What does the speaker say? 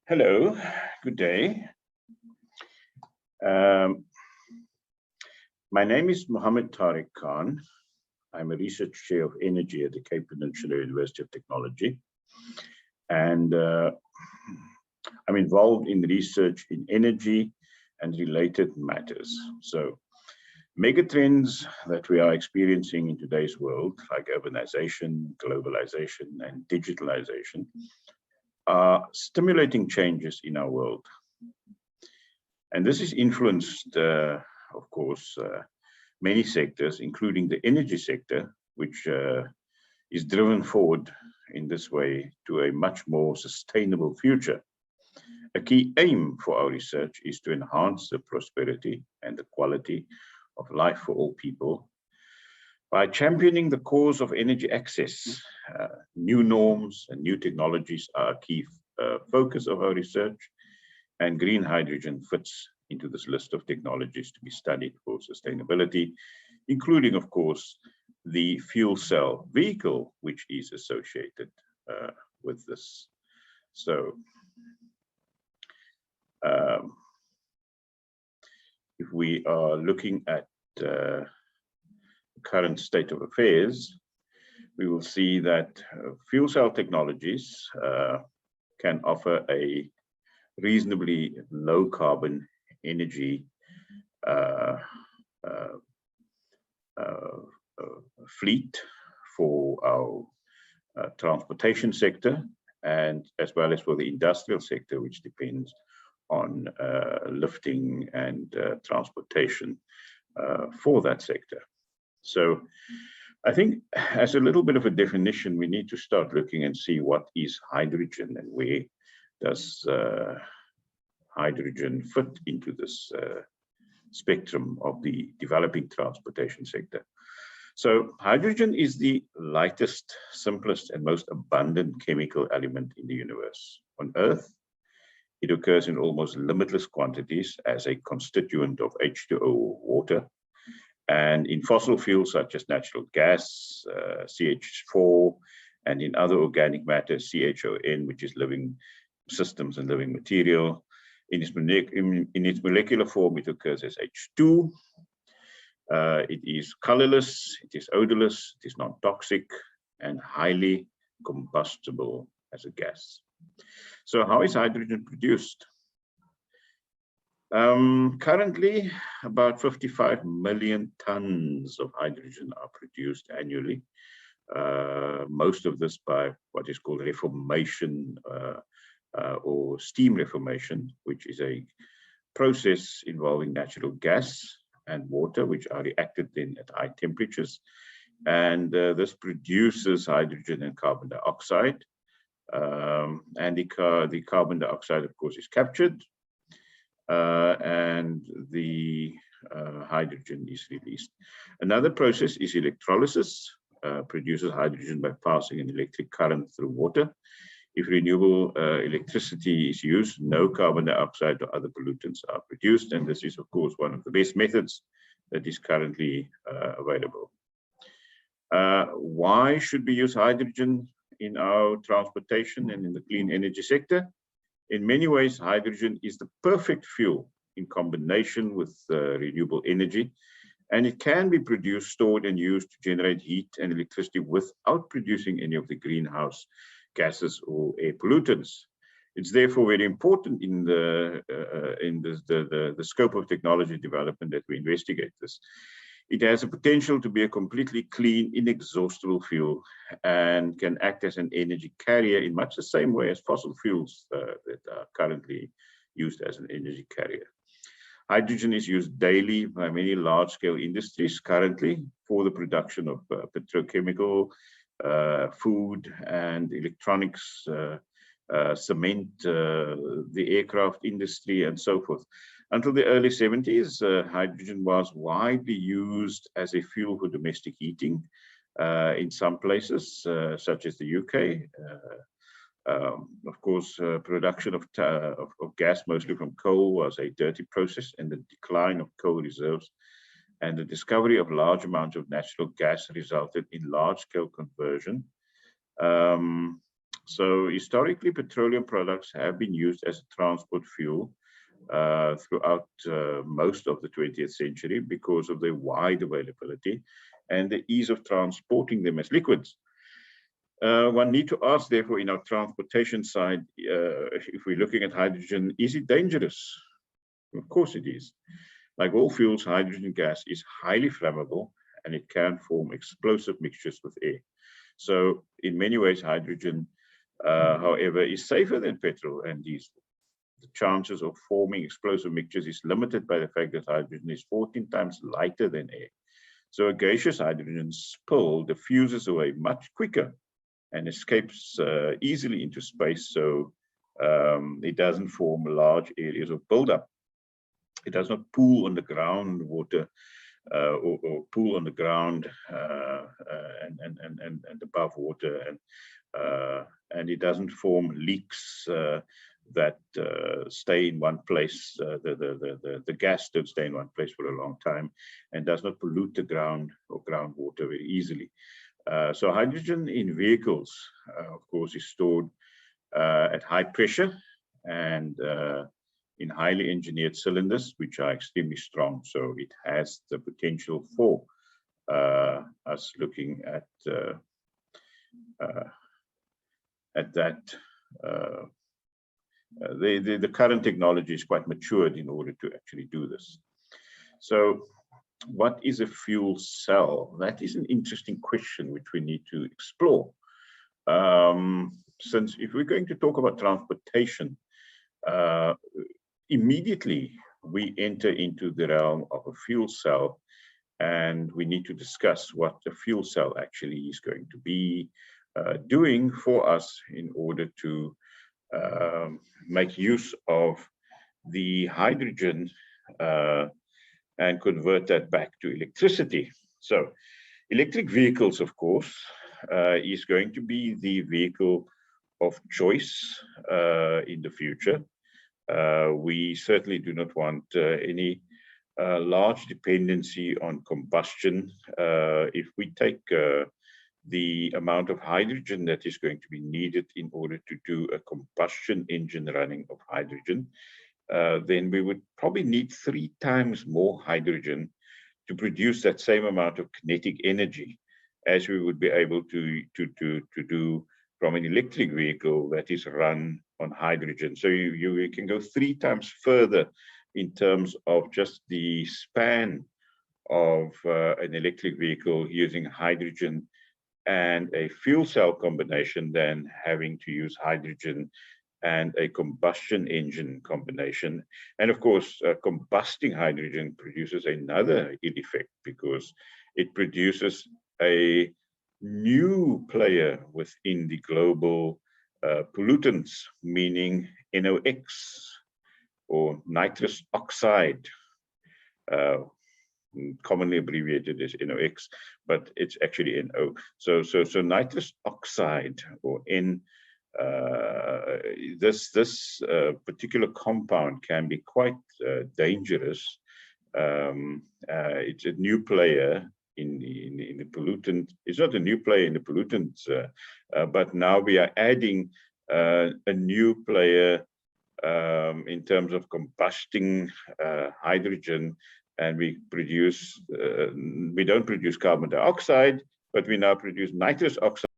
Hello, good day. My name is Mohammed Tariq Khan. I'm a research chair of energy at the Cape Peninsula University of Technology. And I'm involved in research in energy and related matters. So megatrends that we are experiencing in today's world, like urbanization, globalization, and digitalization, are stimulating changes in our world. And this is influenced, of course, many sectors, including the energy sector, which is driven forward in this way to a much more sustainable future. A key aim for our research is to enhance the prosperity and the quality of life for all people by championing the cause of energy access. New norms and new technologies are a key focus of our research, and green hydrogen fits into this list of technologies to be studied for sustainability, including, of course, the fuel cell vehicle, which is associated with this. So, if we are looking at the current state of affairs, we will see that fuel cell technologies can offer a reasonably low carbon energy fleet for our transportation sector, and as well as for the industrial sector, which depends on lifting and transportation for that sector. So I think as a little bit of a definition, we need to start looking and see what is hydrogen and where does hydrogen fit into this spectrum of the developing transportation sector. So hydrogen is the lightest, simplest, and most abundant chemical element in the universe. On Earth, it occurs in almost limitless quantities as a constituent of H2O or water, and in fossil fuels such as natural gas, CH4, and in other organic matter, CHON, which is living systems and living material. In its molecular form, it occurs as H2. It is colorless, it is odorless, it is non-toxic, and highly combustible as a gas. So how is hydrogen produced? Currently, about 55 million tons of hydrogen are produced annually. Most of this by what is called reformation or steam reformation, which is a process involving natural gas and water, which are reacted then at high temperatures. And this produces hydrogen and carbon dioxide. And the carbon dioxide, of course, is captured. And the hydrogen is released. Another process is electrolysis, produces hydrogen by passing an electric current through water. If renewable electricity is used, no carbon dioxide or other pollutants are produced, and this is, of course, one of the best methods that is currently available. Why should we use hydrogen in our transportation and in the clean energy sector? In many ways, hydrogen is the perfect fuel in combination with renewable energy, and it can be produced, stored, and used to generate heat and electricity without producing any of the greenhouse gases or air pollutants. It's therefore very important in the scope of technology development that we investigate this. It has a potential to be a completely clean, inexhaustible fuel and can act as an energy carrier in much the same way as fossil fuels that are currently used as an energy carrier. Hydrogen is used daily by many large-scale industries currently for the production of petrochemical, food and electronics, cement, the aircraft industry, and so forth. Until the early 70s, hydrogen was widely used as a fuel for domestic heating, in some places, such as the UK. Of course, production of gas, mostly from coal, was a dirty process, and the decline of coal reserves and the discovery of large amounts of natural gas resulted in large-scale conversion. So historically, petroleum products have been used as a transport fuel throughout most of the 20th century because of their wide availability and the ease of transporting them as liquids. One need to ask, therefore, in our transportation side, if we're looking at hydrogen, is it dangerous? Of course it is. Like all fuels, hydrogen gas is highly flammable and it can form explosive mixtures with air. So in many ways, hydrogen, however, is safer than petrol and diesel. The chances of forming explosive mixtures is limited by the fact that hydrogen is 14 times lighter than air. So a gaseous hydrogen spill diffuses away much quicker and escapes easily into space, so it doesn't form large areas of buildup. It does not pool on the groundwater or pool on the ground and above water, and it doesn't form leaks that stay in one place. The gas don't stay in one place for a long time and does not pollute the ground or groundwater very easily. So hydrogen in vehicles, of course, is stored at high pressure and in highly engineered cylinders, which are extremely strong. So it has the potential for us looking at that. The current technology is quite matured in order to actually do this. So what is a fuel cell? That is an interesting question which we need to explore. Since if we're going to talk about transportation, immediately we enter into the realm of a fuel cell, and we need to discuss what the fuel cell actually is going to be doing for us in order to make use of the hydrogen and convert that back to electricity. So electric vehicles, of course, is going to be the vehicle of choice in the future. We certainly do not want any large dependency on combustion. If we take the amount of hydrogen that is going to be needed in order to do a combustion engine running of hydrogen, then we would probably need 3 times more hydrogen to produce that same amount of kinetic energy as we would be able to do from an electric vehicle that is run on hydrogen. So you can go 3 times further in terms of just the span of an electric vehicle using hydrogen and a fuel cell combination than having to use hydrogen and a combustion engine combination. And of course, combusting hydrogen produces another ill effect because it produces a new player within the global pollutants, meaning NOx or nitrous oxide, commonly abbreviated as NOx, but it's actually NO. So nitrous oxide or N. This particular compound can be quite dangerous. It's a new player in the pollutant. It's not a new player in the pollutants, but now we are adding a new player in terms of combusting hydrogen, and we don't produce carbon dioxide, but we now produce nitrous oxide.